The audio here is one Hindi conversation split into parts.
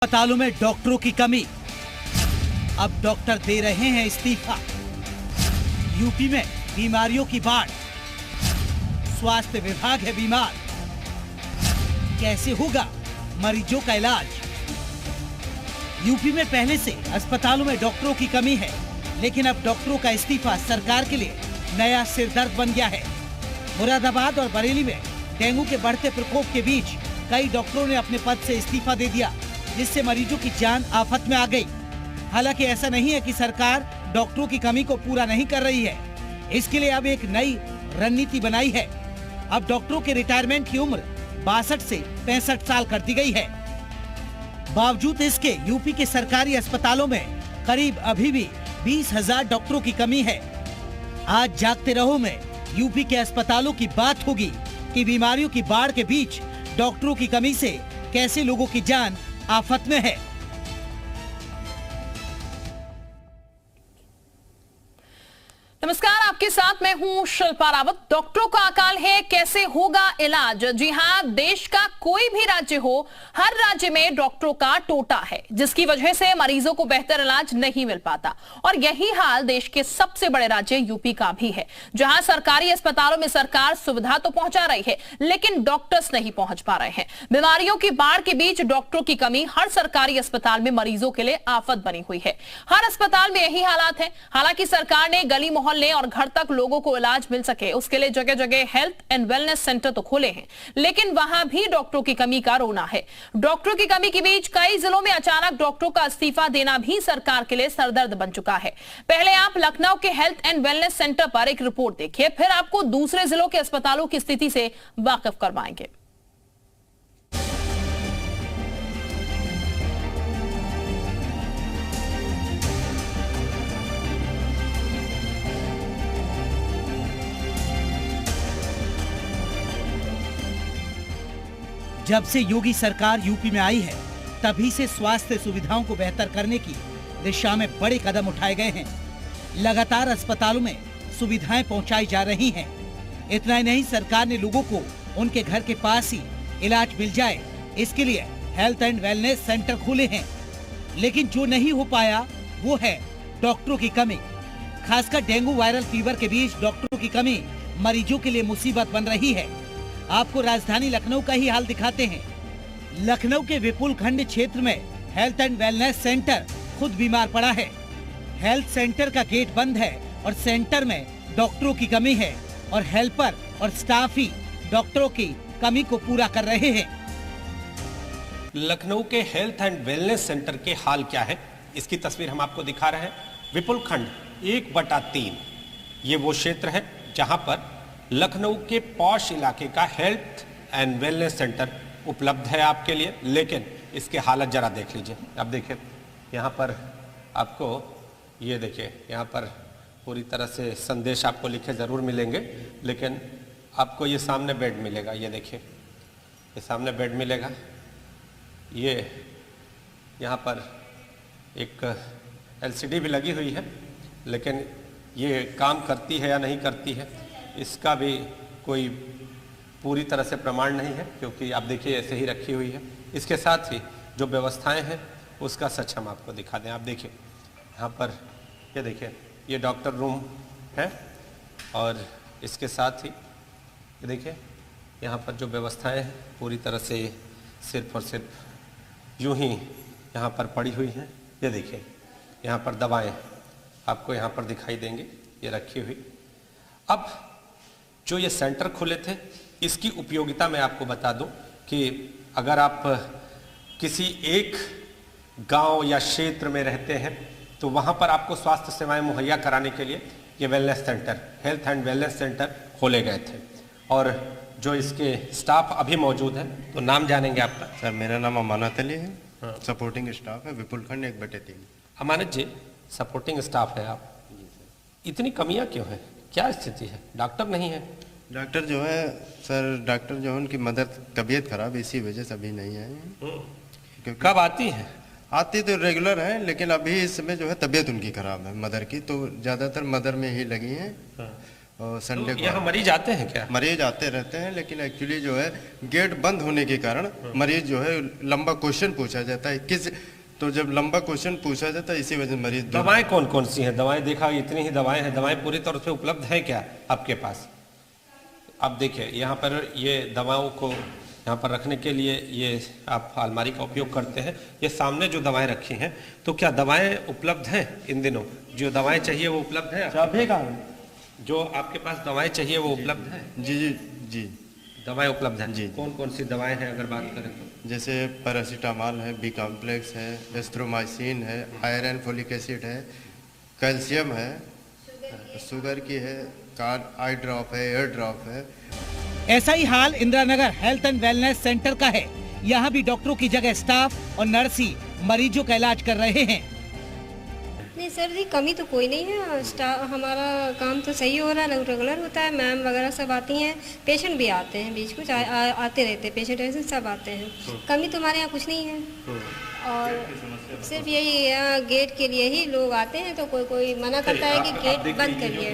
अस्पतालों में डॉक्टरों की कमी, अब डॉक्टर दे रहे हैं इस्तीफा। यूपी में बीमारियों की बाढ़, स्वास्थ्य विभाग है बीमार, कैसे होगा मरीजों का इलाज? यूपी में पहले से अस्पतालों में डॉक्टरों की कमी है, लेकिन अब डॉक्टरों का इस्तीफा सरकार के लिए नया सिरदर्द बन गया है। मुरादाबाद और बरेली में डेंगू के बढ़ते प्रकोप के बीच कई डॉक्टरों ने अपने पद से इस्तीफा दे दिया, जिससे मरीजों की जान आफत में आ गई। हालांकि ऐसा नहीं है कि सरकार डॉक्टरों की कमी को पूरा नहीं कर रही है, इसके लिए अब एक नई रणनीति बनाई है। अब डॉक्टरों के रिटायरमेंट की उम्र 62 से 65 साल कर दी गई है। बावजूद इसके यूपी के सरकारी अस्पतालों में करीब अभी भी 20,000 डॉक्टरों की कमी है। आज जागते रहो में यूपी के अस्पतालों की बात होगी कि बीमारियों की बाढ़ के बीच डॉक्टरों की कमी से कैसे लोगों की जान आफत में है। नमस्कार, आपके साथ मैं हूं शिल्पा रावत। डॉक्टरों का अकाल है, कैसे होगा इलाज? जी हां, देश का कोई भी राज्य हो, हर राज्य में डॉक्टरों का टोटा है, जिसकी वजह से मरीजों को बेहतर इलाज नहीं मिल पाता। और यही हाल देश के सबसे बड़े राज्य यूपी का भी है, जहां सरकारी अस्पतालों में सरकार सुविधा तो पहुंचा रही है, लेकिन डॉक्टर्स नहीं पहुंच पा रहे हैं। बीमारियों की बाढ़ के बीच डॉक्टरों की कमी हर सरकारी अस्पताल में मरीजों के लिए आफत बनी हुई है। हर अस्पताल में यही हालात है। हालांकि सरकार ने गली मोहल्ले और घर तक लोगों को इलाज मिल सके, उसके लिए जगह जगह हेल्थ एंड वेलनेस सेंटर तो खोले हैं, लेकिन वहां भी डॉक्टरों की कमी का रोना है। डॉक्टरों की कमी के बीच कई जिलों में अचानक डॉक्टरों का इस्तीफा देना भी सरकार के लिए सरदर्द बन चुका है। पहले आप लखनऊ के हेल्थ एंड वेलनेस सेंटर पर एक रिपोर्ट देखिए, फिर आपको दूसरे जिलों के अस्पतालों की स्थिति से वाकिफ करवाएंगे। जब से योगी सरकार यूपी में आई है, तभी से स्वास्थ्य सुविधाओं को बेहतर करने की दिशा में बड़े कदम उठाए गए हैं। लगातार अस्पतालों में सुविधाएं पहुंचाई जा रही हैं। इतना ही नहीं, सरकार ने लोगों को उनके घर के पास ही इलाज मिल जाए, इसके लिए हेल्थ एंड वेलनेस सेंटर खोले हैं। लेकिन जो नहीं हो पाया वो है डॉक्टरों की कमी। खासकर डेंगू वायरल फीवर के बीच डॉक्टरों की कमी मरीजों के लिए मुसीबत बन रही है। आपको राजधानी लखनऊ का ही हाल दिखाते हैं। लखनऊ के विपुल खंड क्षेत्र में हेल्थ एंड वेलनेस सेंटर खुद बीमार पड़ा है। हेल्थ सेंटर का गेट बंद है और सेंटर में डॉक्टरों की कमी है और हेल्पर और स्टाफ ही डॉक्टरों की कमी को पूरा कर रहे हैं। लखनऊ के हेल्थ एंड वेलनेस सेंटर के हाल क्या है, इसकी तस्वीर हम आपको दिखा रहे हैं। विपुल खंड 1/3 ये वो क्षेत्र है जहां पर लखनऊ के पॉश इलाके का हेल्थ एंड वेलनेस सेंटर उपलब्ध है आपके लिए, लेकिन इसके हालत जरा देख लीजिए। अब देखिए, यहाँ पर आपको ये देखिए, यहाँ पर पूरी तरह से संदेश आपको लिखे ज़रूर मिलेंगे, लेकिन आपको ये सामने बेड मिलेगा। ये देखिए, ये सामने बेड मिलेगा। ये यहाँ पर एक LCD भी लगी हुई है, लेकिन ये काम करती है या नहीं करती है इसका भी कोई पूरी तरह से प्रमाण नहीं है, क्योंकि आप देखिए ऐसे ही रखी हुई है। इसके साथ ही जो व्यवस्थाएं हैं उसका सच हम आपको दिखा दें। आप देखिए, यहाँ पर ये देखिए, ये डॉक्टर रूम है और इसके साथ ही ये देखिए, यहाँ पर जो व्यवस्थाएं हैं पूरी तरह से सिर्फ और सिर्फ यूं ही यहाँ पर पड़ी हुई हैं। ये देखिए, यहाँ पर दवाएं आपको यहाँ पर दिखाई देंगी, ये रखी हुई। अब जो ये सेंटर खुले थे, इसकी उपयोगिता मैं आपको बता दूं कि अगर आप किसी एक गांव या क्षेत्र में रहते हैं तो वहां पर आपको स्वास्थ्य सेवाएं मुहैया कराने के लिए ये wellness centre, health and wellness centre खोले गए थे। और जो इसके स्टाफ अभी मौजूद है, तो नाम जानेंगे आपका? सर, मेरा नाम अमानत अली है। सपोर्टिंग स्टाफ है विपुल खंड 1/3। अमानत जी, सपोर्टिंग स्टाफ है आप, इतनी कमियां क्यों है, क्या स्थिति है? डॉक्टर नहीं है? डॉक्टर जो है सर, डॉक्टर जो है उनकी मदर तबीयत खराब है, इसी वजह से अभी नहीं आए। कब आती है? आती तो रेगुलर है, लेकिन अभी इस समय जो है तबीयत उनकी खराब है मदर की, तो ज़्यादातर मदर में ही लगी हैं। और संडे को यहाँ मरीज आते हैं क्या? मरीज आते रहते हैं, लेकिन एक्चुअली जो है गेट बंद होने के कारण मरीज जो है लंबा क्वेश्चन पूछा जाता है तो जब लंबा क्वेश्चन पूछा जाता है इसी वजह से मरीज। दवाएं कौन कौन सी हैं? दवाएं देखा इतनी ही दवाएं हैं, दवाएं पूरी तौर से उपलब्ध है क्या आपके पास? आप देखिए यहाँ पर ये दवाओं को यहाँ पर रखने के लिए ये आप अलमारी का उपयोग करते हैं। ये सामने जो दवाएं रखी हैं, तो क्या दवाएं उपलब्ध हैं इन दिनों? जो दवाएं चाहिए वो उपलब्ध है? जो आपके पास दवाएं चाहिए वो उपलब्ध है? जी जी जी, दवाएं उपलब्ध हैं। जी। कौन कौन सी दवाएं हैं अगर बात करें तो? जैसे पैरासीटामॉल है, बी कॉम्प्लेक्स है, एस्ट्रोमाइसिन है, आयरन फोलिक एसिड है, कैल्शियम है, शुगर की है, आई ड्रॉप है, एयर ड्रॉप है। ऐसा ही हाल Indiranagar health and wellness centre का है। यहाँ भी डॉक्टरों की जगह स्टाफ और नर्स ही मरीजों का इलाज कर रहे हैं। नहीं सर जी, कमी तो कोई नहीं है। हमारा काम तो सही हो रहा है, रेगुलर होता है। मैम वगैरह सब आती हैं, पेशेंट भी आते हैं, बीच कुछ आते रहते हैं, पेशेंट ऐसे सब आते हैं। कमी तो हमारे यहाँ कुछ नहीं है। और सिर्फ यही गेट के लिए ही लोग आते हैं, तो कोई मना करता है कि गेट बंद करिए।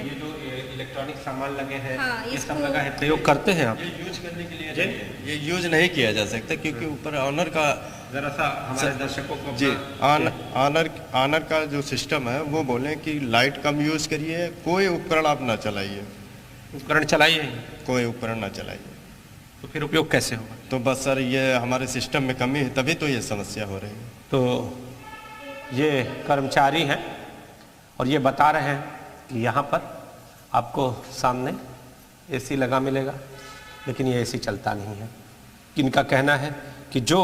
इलेक्ट्रॉनिक सामान लगे हैं, हाँ, ये सब लगा है, प्रयोग करते हैं आप? यूज करने के लिए ये यूज नहीं किया जा सकता, क्योंकि ऊपर ऑनर का जरा सा हमारे दर्शकों को जी ऑनर का जो सिस्टम है वो बोले कि लाइट कम यूज करिए, कोई उपकरण आप ना चलाइए। उपकरण चलाइए, कोई उपकरण ना चलाइए। तो फिर उपयोग कैसे होगा? तो बस सर ये हमारे सिस्टम में कमी है, तभी तो ये समस्या हो रही है। तो ये कर्मचारी हैं और ये बता रहे हैं कि यहाँ पर आपको सामने एसी लगा मिलेगा, लेकिन ये एसी चलता नहीं है। इनका कहना है कि जो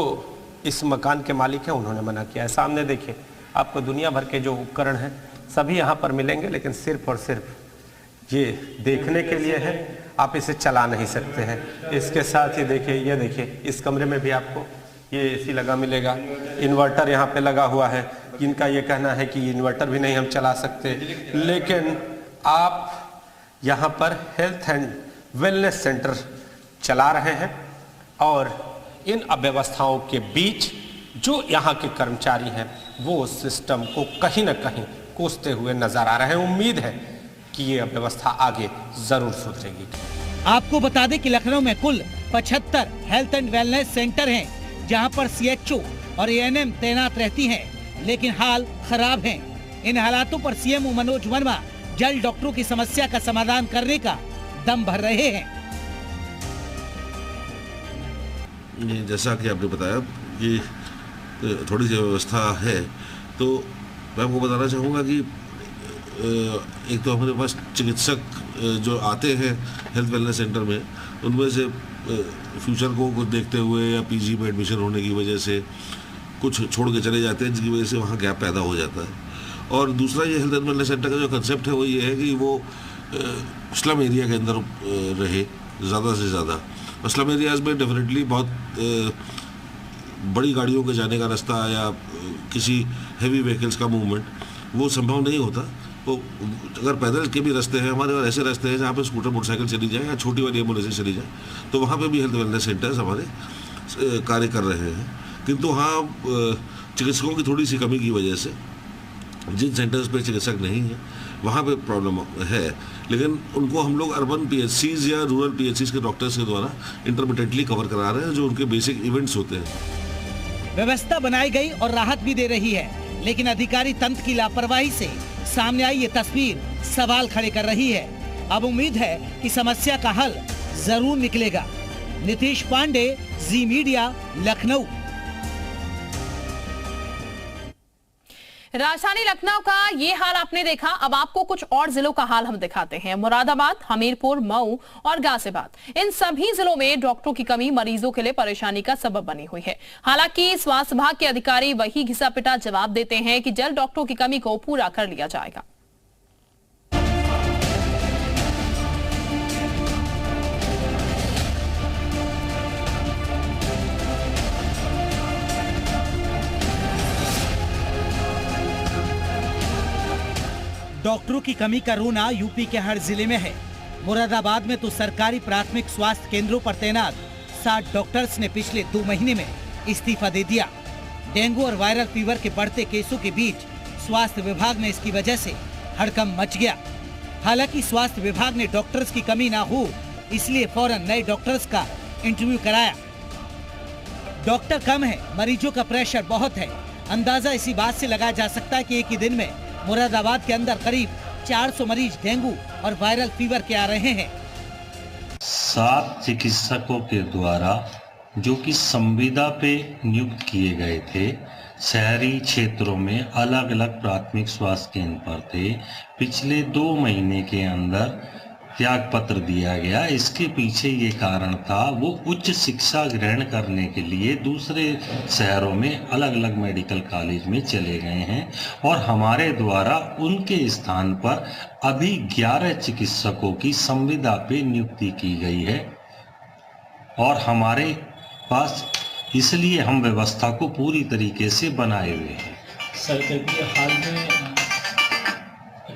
इस मकान के मालिक हैं उन्होंने मना किया है। सामने देखिए, आपको दुनिया भर के जो उपकरण हैं सभी यहाँ पर मिलेंगे, लेकिन सिर्फ और सिर्फ ये देखने के लिए है, आप इसे चला नहीं सकते हैं। इसके साथ ही देखिए, ये देखिए इस कमरे में भी आपको ये एसी लगा मिलेगा। इन्वर्टर यहाँ पे लगा हुआ है। इनका ये कहना है कि इन्वर्टर भी नहीं हम चला सकते, लेकिन आप यहाँ पर हेल्थ एंड वेलनेस सेंटर चला रहे हैं और इन अव्यवस्थाओं के बीच जो यहाँ के कर्मचारी हैं वो सिस्टम को कहीं ना कहीं कोसते हुए नजर आ रहे हैं। उम्मीद है कि ये अव्यवस्था आगे जरूर सुधरेगी। आपको बता दें कि लखनऊ में कुल 75 हेल्थ एंड वेलनेस सेंटर हैं, जहां पर CHO और ANM तैनात रहती हैं, लेकिन हाल खराब है। इन हालातों पर CM मनोज वर्मा जल्द डॉक्टरों की समस्या का समाधान करने का दम भर रहे हैं। जैसा कि आपने बताया कि थोड़ी सी व्यवस्था है, तो मैं आपको बताना चाहूँगा कि एक तो हमारे पास चिकित्सक जो आते हैं हेल्थ वेलनेस सेंटर में, उनमें से फ्यूचर को देखते हुए या PG में एडमिशन होने की वजह से कुछ छोड़ के चले जाते हैं, जिसकी वजह से वहाँ गैप पैदा हो जाता है। और दूसरा ये हेल्थ एंड वेलनेस सेंटर का जो कंसेप्ट है वो ये है कि वो स्लम एरिया के अंदर रहे ज़्यादा से ज़्यादा। और स्लम एरियाज़ में डेफिनेटली बहुत बड़ी गाड़ियों के जाने का रास्ता या किसी हैवी व्हीकल्स का मूवमेंट वो संभव नहीं होता। तो अगर पैदल के भी रास्ते हैं हमारे, और ऐसे रास्ते हैं जहाँ पे स्कूटर मोटरसाइकिल चली जाए या छोटी वाली एम्बुलेंस चली जाए, तो वहाँ पे भी हेल्थ वेलनेस सेंटर्स हमारे कार्य कर रहे हैं। किंतु हाँ, चिकित्सकों की थोड़ी सी कमी की वजह से जिन सेंटर्स पे चिकित्सक नहीं है वहाँ पे प्रॉब्लम है, लेकिन उनको हम लोग अर्बन PHCs या रूरल PHCs के डॉक्टर्स के द्वारा इंटरमिटेंटली कवर करा रहे हैं, जो उनके बेसिक इवेंट्स होते हैं। व्यवस्था बनाई गई और राहत भी दे रही है, लेकिन अधिकारी तंत्र की लापरवाही से सामने आई ये तस्वीर सवाल खड़े कर रही है। अब उम्मीद है कि समस्या का हल जरूर निकलेगा। नीतीश पांडे, जी मीडिया, लखनऊ। राजधानी लखनऊ का ये हाल आपने देखा। अब आपको कुछ और जिलों का हाल हम दिखाते हैं। मुरादाबाद, हमीरपुर, मऊ और गाजियाबाद, इन सभी जिलों में डॉक्टरों की कमी मरीजों के लिए परेशानी का सबब बनी हुई है। हालांकि स्वास्थ्य विभाग के अधिकारी वही घिसा पिटा जवाब देते हैं कि जल्द डॉक्टरों की कमी को पूरा कर लिया जाएगा। डॉक्टरों की कमी का रोना यूपी के हर जिले में है। मुरादाबाद में तो सरकारी प्राथमिक स्वास्थ्य केंद्रों पर तैनात 60 डॉक्टर्स ने पिछले 2 महीने में इस्तीफा दे दिया। डेंगू और वायरल फीवर के बढ़ते केसों के बीच स्वास्थ्य विभाग में इसकी वजह से हड़कंप मच गया। हालांकि स्वास्थ्य विभाग ने डॉक्टर्स की कमी ना हो इसलिए फौरन नए डॉक्टर्स का इंटरव्यू कराया। डॉक्टर कम है, मरीजों का प्रेशर बहुत है। अंदाजा इसी बात से लगाया जा सकता है कि एक ही दिन में मुरादाबाद के अंदर करीब 400 मरीज डेंगू और वायरल फीवर के आ रहे हैं। 7 चिकित्सकों के द्वारा जो कि संविदा पे नियुक्त किए गए थे, शहरी क्षेत्रों में अलग अलग प्राथमिक स्वास्थ्य केंद्र पर थे। पिछले 2 महीने के अंदर त्याग पत्र दिया गया। इसके पीछे ये कारण था, वो उच्च शिक्षा ग्रहण करने के लिए दूसरे शहरों में अलग अलग मेडिकल कॉलेज में चले गए हैं और हमारे द्वारा उनके स्थान पर अभी 11 चिकित्सकों की संविदा पे नियुक्ति की गई है और हमारे पास इसलिए हम व्यवस्था को पूरी तरीके से बनाए हुए हैं। सर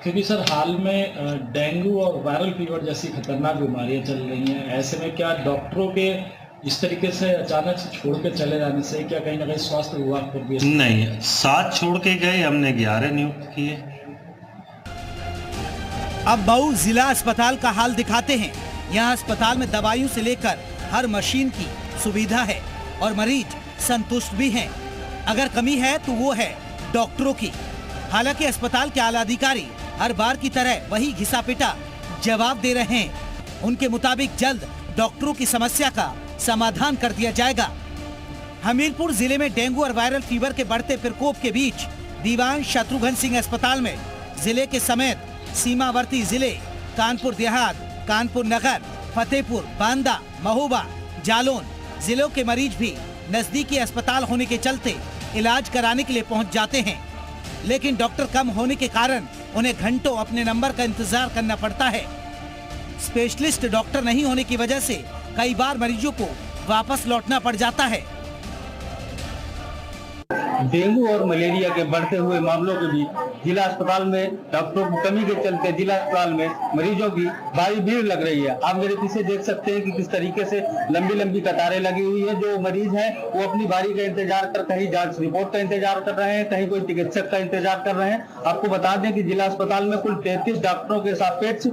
क्योंकि हाल में डेंगू और वायरल फीवर जैसी खतरनाक बीमारियां चल रही हैं, ऐसे में क्या डॉक्टरों के इस तरीके से अचानक से छोड़ के चले जाने से क्या कहीं ना कहीं स्वास्थ्य विभाग पर भी? नहीं, 7 छोड़ के गए, हमने 11 नियुक्त किए। अब मऊ जिला अस्पताल का हाल दिखाते हैं। यहाँ अस्पताल में दवाइयों से लेकर हर मशीन की सुविधा है और मरीज संतुष्ट भी हैं। अगर कमी है तो वो है डॉक्टरों की। हालांकि अस्पताल के आला अधिकारी हर बार की तरह वही घिसा पिटा जवाब दे रहे हैं। उनके मुताबिक जल्द डॉक्टरों की समस्या का समाधान कर दिया जाएगा। हमीरपुर जिले में डेंगू और वायरल फीवर के बढ़ते प्रकोप के बीच दीवान शत्रुघ्न सिंह अस्पताल में जिले के समेत सीमावर्ती जिले कानपुर देहात, कानपुर नगर, फतेहपुर, बांदा, महोबा, जालौन जिलों के मरीज भी नजदीकी अस्पताल होने के चलते इलाज कराने के लिए पहुंच जाते हैं, लेकिन डॉक्टर कम होने के कारण उन्हें घंटों अपने नंबर का इंतजार करना पड़ता है। स्पेशलिस्ट डॉक्टर नहीं होने की वजह से कई बार मरीजों को वापस लौटना पड़ जाता है। डेंगू और मलेरिया के बढ़ते हुए मामलों के बीच जिला अस्पताल में डॉक्टरों की कमी के चलते जिला अस्पताल में मरीजों की भारी भीड़ लग रही है। आप मेरे पीछे देख सकते हैं कि किस तरीके से लंबी लंबी कतारें लगी हुई है। जो मरीज हैं वो अपनी बारी का इंतजार कर, कहीं जांच रिपोर्ट का इंतजार कर रहे हैं, कहीं कोई चिकित्सक का इंतजार कर रहे हैं। आपको बता दें कि जिला अस्पताल में कुल 33 डॉक्टरों के सापेक्ष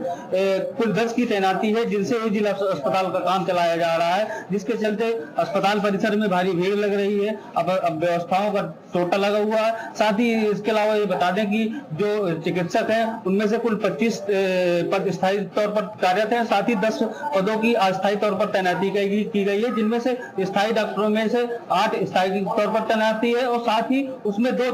कुल 10 की तैनाती है, जिनसे जिला अस्पताल का काम चलाया जा रहा है, जिसके चलते अस्पताल परिसर में भारी भीड़ लग रही है। अब व्यवस्थाओं का टोटा लगा हुआ है। साथ ही इसके अलावा ये बता दें कि जो चिकित्सक हैं उनमें से कुल 25 पद स्थायी तौर पर कार्यरत हैं। साथ ही 10 पदों की अस्थायी तौर पर तैनाती की गई है, जिनमें से स्थायी डॉक्टरों में से 8 स्थायी तौर पर तैनाती है और साथ ही उसमें 2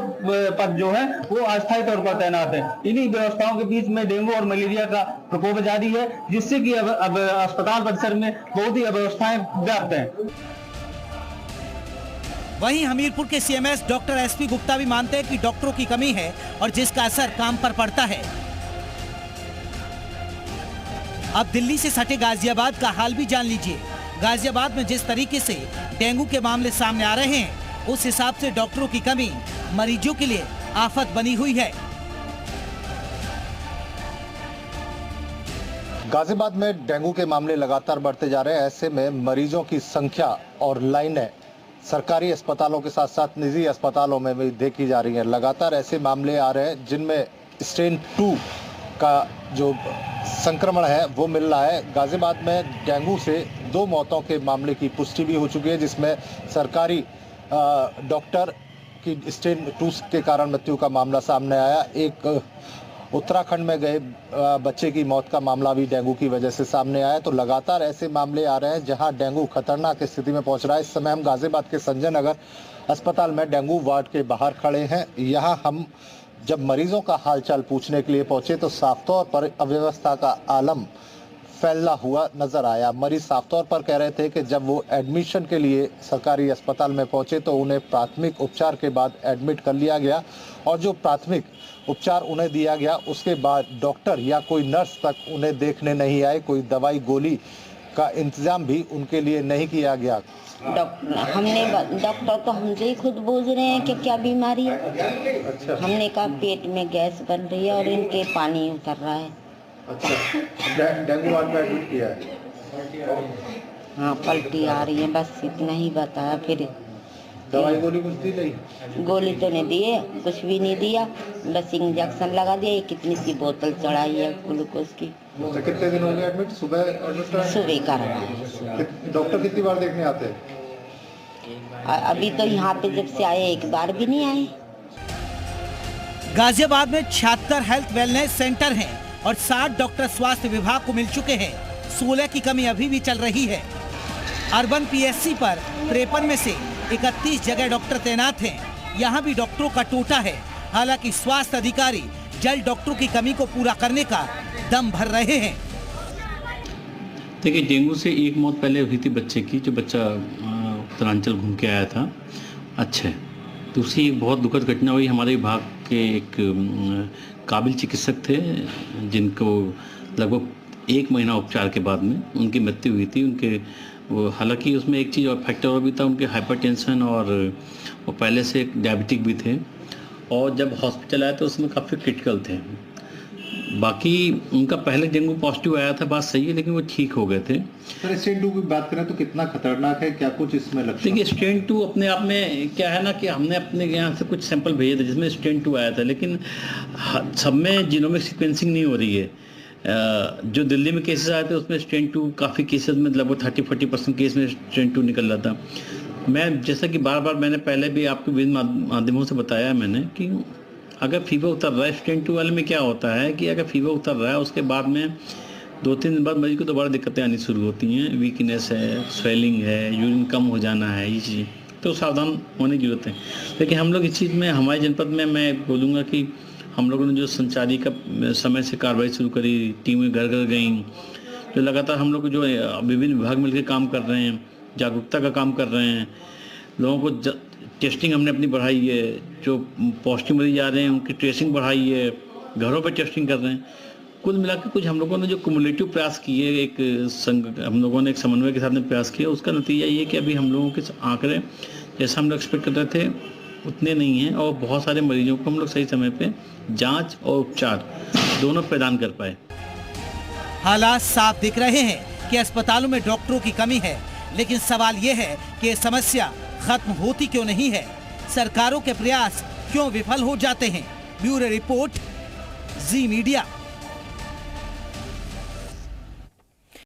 पद जो है वो अस्थायी तौर पर तैनात है। इन्हीं व्यवस्थाओं के बीच में डेंगू और मलेरिया का प्रकोप जारी है, जिससे कि अब अस्पताल परिसर में बहुत ही अव्यवस्थाएं व्याप्त हैं। वहीं हमीरपुर के सीएमएस डॉक्टर एसपी गुप्ता भी मानते हैं कि डॉक्टरों की कमी है और जिसका असर काम पर पड़ता है। अब दिल्ली से सटे गाजियाबाद का हाल भी जान लीजिए। गाजियाबाद में जिस तरीके से डेंगू के मामले सामने आ रहे हैं, उस हिसाब से डॉक्टरों की कमी मरीजों के लिए आफत बनी हुई है। गाजियाबाद में डेंगू के मामले लगातार बढ़ते जा रहे हैं। ऐसे में मरीजों की संख्या और लाइनें सरकारी अस्पतालों के साथ साथ निजी अस्पतालों में भी देखी जा रही हैं। लगातार ऐसे मामले आ रहे हैं जिनमें स्टेज 2 का जो संक्रमण है वो मिल रहा है। गाजियाबाद में डेंगू से 2 मौतों के मामले की पुष्टि भी हो चुकी है, जिसमें सरकारी डॉक्टर की स्टेज 2 के कारण मृत्यु का मामला सामने आया। एक उत्तराखंड में गए बच्चे की मौत का मामला भी डेंगू की वजह से सामने आया। तो लगातार ऐसे मामले आ रहे हैं जहां डेंगू खतरनाक स्थिति में पहुंच रहा है। इस समय हम गाजियाबाद के संजय नगर अस्पताल में डेंगू वार्ड के बाहर खड़े हैं। यहां हम जब मरीजों का हालचाल पूछने के लिए पहुंचे तो साफ तौर पर अव्यवस्था का आलम फैला हुआ नजर आया। मरीज साफ तौर पर कह रहे थे कि जब वो एडमिशन के लिए सरकारी अस्पताल में पहुंचे तो उन्हें प्राथमिक उपचार के बाद एडमिट कर लिया गया और जो प्राथमिक उपचार उन्हें दिया गया उसके बाद डॉक्टर या कोई नर्स तक उन्हें देखने नहीं आए। कोई दवाई गोली का इंतजाम भी उनके लिए नहीं किया गया। डॉक्टर तो हमसे ही खुद पूछ रहे हैं कि क्या बीमारी है। अच्छा। हमने कहा पेट में गैस बन रही है और इनके पानी उतर रहा है। अच्छा, डेंगू वार्ड में एडमिट किया है? हाँ, पलटी आ रही है, बस इतना ही बताया। फिर दवाई गोली कुछ दी नहीं? गोली तो नहीं दिए, कुछ भी नहीं दिया, बस इंजेक्शन लगा दिया। ये कितनी सी बोतल चढ़ाई है ग्लूकोज की। अच्छा, कितने दिन हो गए एडमिट? सुबह एडमिट? सुबह करना है। डॉक्टर कितनी बार देखने आते हैं? अभी तो यहाँ पे जब से आए एक बार भी नहीं आए। गाजियाबाद में 76 हेल्थ वेलनेस सेंटर हैं और 60 डॉक्टर स्वास्थ्य विभाग को मिल चुके हैं। 16 की कमी अभी भी चल रही है। अर्बन पीएससी पर 53 में से 31 जगह डॉक्टर तैनात हैं। यहाँ भी डॉक्टरों का टोटा है। हालांकि स्वास्थ्य अधिकारी जल्द डॉक्टरों की कमी को पूरा करने का दम भर रहे हैं। देखिए, डेंगू से एक मौत पहले हुई थी बच्चे की, जो बच्चा उत्तरांचल घूम के आया था। अच्छा, दूसरी एक बहुत दुखद घटना हुई। हमारे विभाग के एक काबिल चिकित्सक थे, जिनको लगभग 1 महीना उपचार के बाद में उनकी मृत्यु हुई थी। उनके वो, हालांकि उसमें एक चीज़ और फैक्टर और भी था, उनके हाइपरटेंशन और वो पहले से डायबिटिक भी थे, और जब हॉस्पिटल आए तो उसमें काफ़ी क्रिटिकल थे। बाकी उनका पहले डेंगू पॉजिटिव आया था, बात सही है, लेकिन वो ठीक हो गए थे। सर, स्ट्रेन 2 की बात करें तो कितना खतरनाक है, क्या कुछ इसमें लक्षण? देखिए, स्ट्रेन 2 अपने आप में क्या है ना कि हमने अपने यहाँ से कुछ सैंपल भेजे थे जिसमें स्ट्रेन 2 आया था, लेकिन सब में जीनोमिक सीक्वेंसिंग नहीं हो रही है। जो दिल्ली में केसेस आए थे उसमें स्ट्रेन 2 काफ़ी केसेस में लगभग 30-40% केस में स्ट्रेन 2 निकल रहा था। मैं जैसा कि बार बार मैंने पहले भी आपके विभिन्न माध्यमों से बताया मैंने कि अगर फीवर उतर रहा है, स्ट्रेन 2 वाले में क्या होता है कि अगर फीवर उतर रहा है उसके बाद में 2-3 दिन बाद मरीज को दोबारा दिक्कतें आनी शुरू होती हैं। वीकनेस है, स्वेलिंग है, यूरिन कम हो जाना है, ये चीज़ तो सावधान होने की जरूरत है। लेकिन हम लोग इस चीज़ में हमारे जनपद में मैं बोलूँगा कि हम लोगों ने जो संचारी का समय से कार्रवाई शुरू करी, टीमें घर घर गई, जो लगातार हम लोग जो विभिन्न विभाग मिलकर काम कर रहे हैं, जागरूकता का काम कर रहे हैं, लोगों को टेस्टिंग हमने अपनी बढ़ाई है, जो पॉजिटिव मरीज आ रहे हैं उनकी ट्रेसिंग बढ़ाई है, घरों पर टेस्टिंग कर रहे हैं। कुल मिलाकर कुछ हम लोगों ने जो कुमुलेटिव प्रयास किए, एक संघ हम लोगों ने एक समन्वय के साथ में प्रयास किया, उसका नतीजा ये कि अभी हम लोगों के आंकड़े जैसा हम लोग एक्सपेक्ट कर रहे थे उतने नहीं हैं, और बहुत सारे मरीजों को हम लोग सही समय पे जांच और उपचार दोनों प्रदान कर पाए। हालात साफ दिख रहे हैं कि अस्पतालों में डॉक्टरों की कमी है, लेकिन सवाल ये है कि ये समस्या खत्म होती क्यों नहीं है? सरकारों के प्रयास क्यों विफल हो जाते हैं? ब्यूरो रिपोर्ट, जी मीडिया।